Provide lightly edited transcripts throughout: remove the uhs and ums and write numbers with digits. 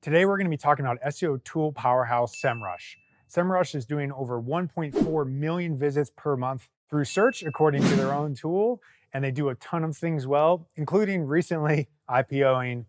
Today, we're going to be talking about SEO tool powerhouse Semrush. Semrush is doing over 1.4 million visits per month through search, according to their own tool, and they do a ton of things well, including recently IPOing.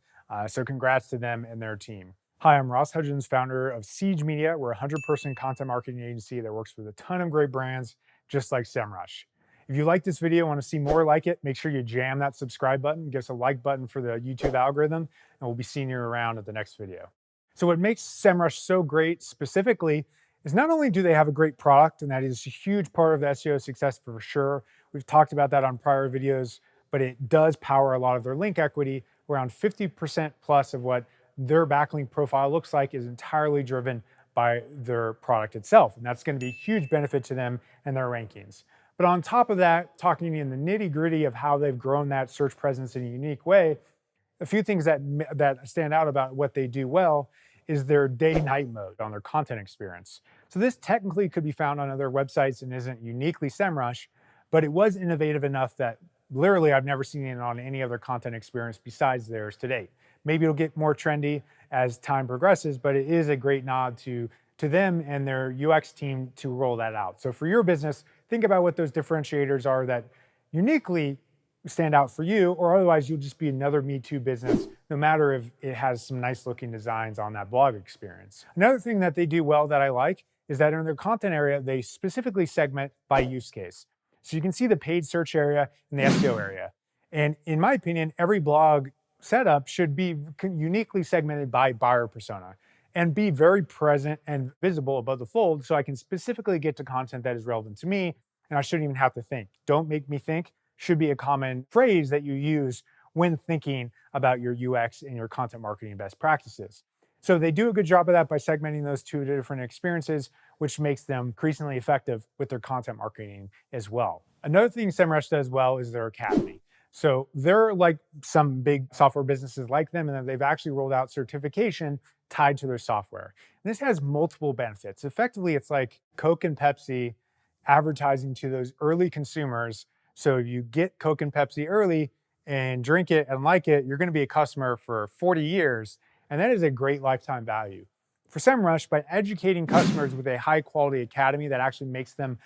So congrats to them and their team. Hi, I'm Ross Hudgens, founder of Siege Media. We're a 100-person content marketing agency that works with a ton of great brands, just like Semrush. If you like this video and want to see more like it, make sure you jam that subscribe button, give us a like button for the YouTube algorithm, and we'll be seeing you around at the next video. So what makes Semrush so great specifically is not only do they have a great product, and that is a huge part of the SEO success for sure. We've talked about that on prior videos, but it does power a lot of their link equity. Around 50% plus of what their backlink profile looks like is entirely driven by their product itself. And that's going to be a huge benefit to them and their rankings. But on top of that, talking in the nitty gritty of how they've grown that search presence in a unique way, a few things that stand out about what they do well is their day-night mode on their content experience. So this technically could be found on other websites and isn't uniquely Semrush, but it was innovative enough that literally I've never seen it on any other content experience besides theirs to date. Maybe it'll get more trendy as time progresses, but it is a great nod to them and their UX team to roll that out. So for your business, think about what those differentiators are that uniquely stand out for you, or otherwise you'll just be another Me Too business, no matter if it has some nice looking designs on that blog experience. Another thing that they do well that I like is that in their content area, they specifically segment by use case. So you can see the paid search area and the SEO area. And in my opinion, every blog setup should be uniquely segmented by buyer persona and be very present and visible above the fold so I can specifically get to content that is relevant to me and I shouldn't even have to think. Don't make me think should be a common phrase that you use when thinking about your UX and your content marketing best practices. So they do a good job of that by segmenting those two different experiences, which makes them increasingly effective with their content marketing as well. Another thing Semrush does well is their academy. So they're like some big software businesses like them, and they've actually rolled out certification tied to their software. And this has multiple benefits. Effectively, it's like Coke and Pepsi advertising to those early consumers. So you get Coke and Pepsi early and drink it and like it, you're going to be a customer for 40 years. And that is a great lifetime value. For Semrush, by educating customers with a high quality academy that actually makes them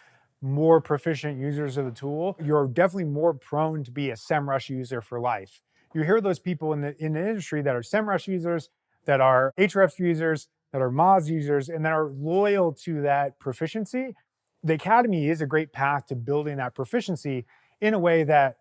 more proficient users of the tool, you're definitely more prone to be a Semrush user for life. You hear those people in the industry that are Semrush users, that are Ahrefs users, that are Moz users, and that are loyal to that proficiency. The academy is a great path to building that proficiency in a way that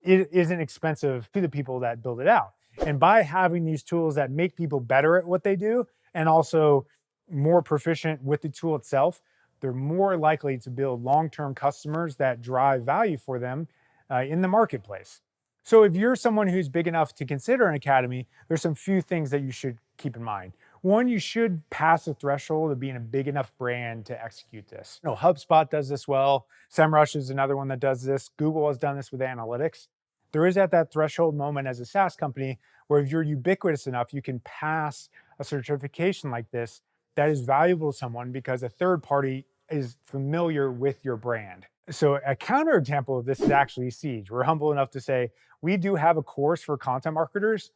it isn't expensive to the people that build it out. And by having these tools that make people better at what they do and also more proficient with the tool itself, they're more likely to build long-term customers that drive value for them in the marketplace. So if you're someone who's big enough to consider an academy, there's some few things that you should keep in mind. One, you should pass a threshold of being a big enough brand to execute this. HubSpot does this well. Semrush is another one that does this. Google has done this with analytics. There is at that threshold moment as a SaaS company where if you're ubiquitous enough, you can pass a certification like this that is valuable to someone because a third party is familiar with your brand. So a counterexample of this is actually Siege. We're humble enough to say we do have a course for content marketers,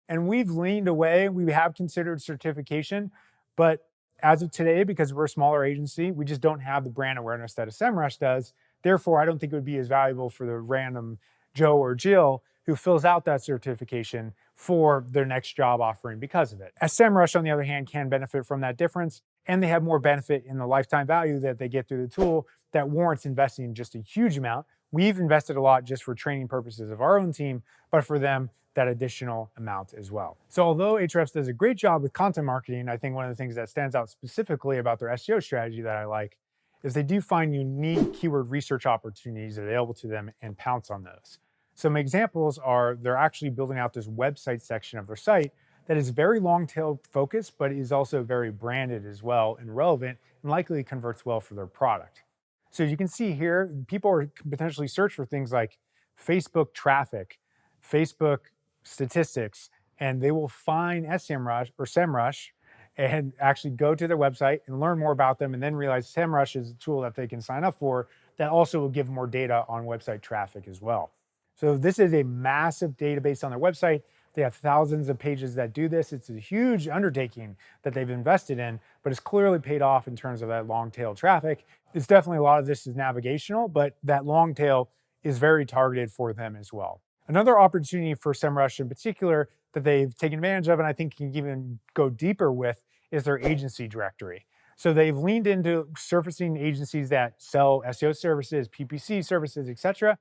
and we've leaned away. We have considered certification, but as of today, because we're a smaller agency, we just don't have the brand awareness that a Semrush does. Therefore, I don't think it would be as valuable for the random Joe or Jill who fills out that certification for their next job offering because of it. As Semrush, on the other hand, can benefit from that difference, and they have more benefit in the lifetime value that they get through the tool that warrants investing just a huge amount. We've invested a lot just for training purposes of our own team, but for them, that additional amount as well. So although Ahrefs does a great job with content marketing, I think one of the things that stands out specifically about their SEO strategy that I like is they do find unique keyword research opportunities available to them and pounce on those. Some examples are they're actually building out this website section of their site that is very long tail focused, but is also very branded as well and relevant and likely converts well for their product. So as you can see here, people are potentially search for things like Facebook traffic, Facebook statistics, and they will find SEMrush or Semrush and actually go to their website and learn more about them and then realize Semrush is a tool that they can sign up for that also will give more data on website traffic as well. So this is a massive database on their website They have thousands of pages that do this. It's a huge undertaking that they've invested in, but it's clearly paid off in terms of that long tail traffic. It's definitely a lot of this is navigational, but that long tail is very targeted for them as well. Another opportunity for Semrush in particular that they've taken advantage of, and I think can even go deeper with, is their agency directory. So they've leaned into surfacing agencies that sell SEO services, PPC services, etc.,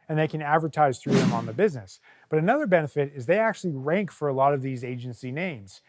and they can advertise through them on the business. But another benefit is they actually rank for a lot of these agency names.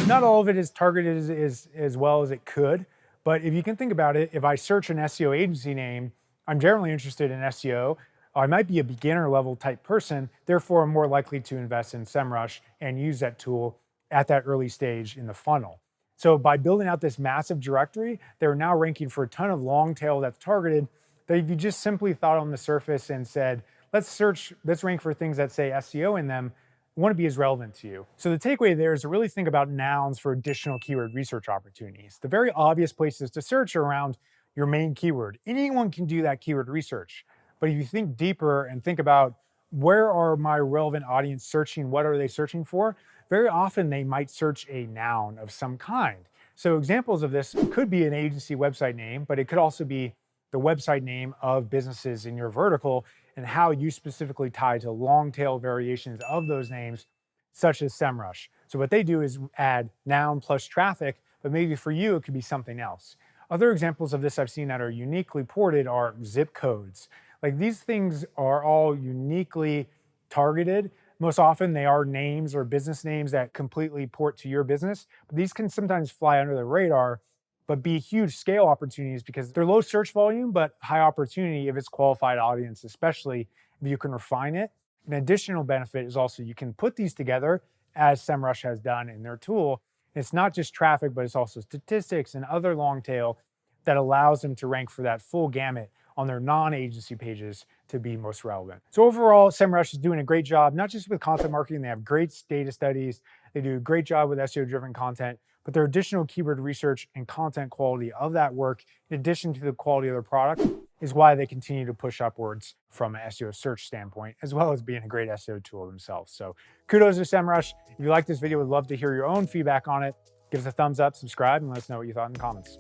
Not all of it is targeted as well as it could, but if you can think about it, if I search an SEO agency name, I'm generally interested in SEO. I might be a beginner level type person, therefore I'm more likely to invest in Semrush and use that tool at that early stage in the funnel. So by building out this massive directory, they're now ranking for a ton of long tail that's targeted that if you just simply thought on the surface and said, let's rank for things that say SEO in them, wouldn't be as relevant to you. So the takeaway there is to really think about nouns for additional keyword research opportunities. The very obvious places to search are around your main keyword. Anyone can do that keyword research. But if you think deeper and think about where are my relevant audience searching, what are they searching for? Very often they might search a noun of some kind. So examples of this could be an agency website name, but it could also be the website name of businesses in your vertical and how you specifically tie to long tail variations of those names, such as Semrush. So what they do is add noun plus traffic, but maybe for you, it could be something else. Other examples of this I've seen that are uniquely ported are zip codes. Like these things are all uniquely targeted. Most often they are names or business names that completely port to your business, but these can sometimes fly under the radar, but be huge scale opportunities because they're low search volume, but high opportunity if it's qualified audience, especially if you can refine it. An additional benefit is also you can put these together as Semrush has done in their tool. It's not just traffic, but it's also statistics and other long tail that allows them to rank for that full gamut on their non-agency pages to be most relevant. So overall, Semrush is doing a great job, not just with content marketing. They have great data studies. They do a great job with SEO-driven content, but their additional keyword research and content quality of that work, in addition to the quality of their product, is why they continue to push upwards from an SEO search standpoint, as well as being a great SEO tool themselves. So kudos to Semrush. If you like this video, would love to hear your own feedback on it. Give us a thumbs up, subscribe, and let us know what you thought in the comments.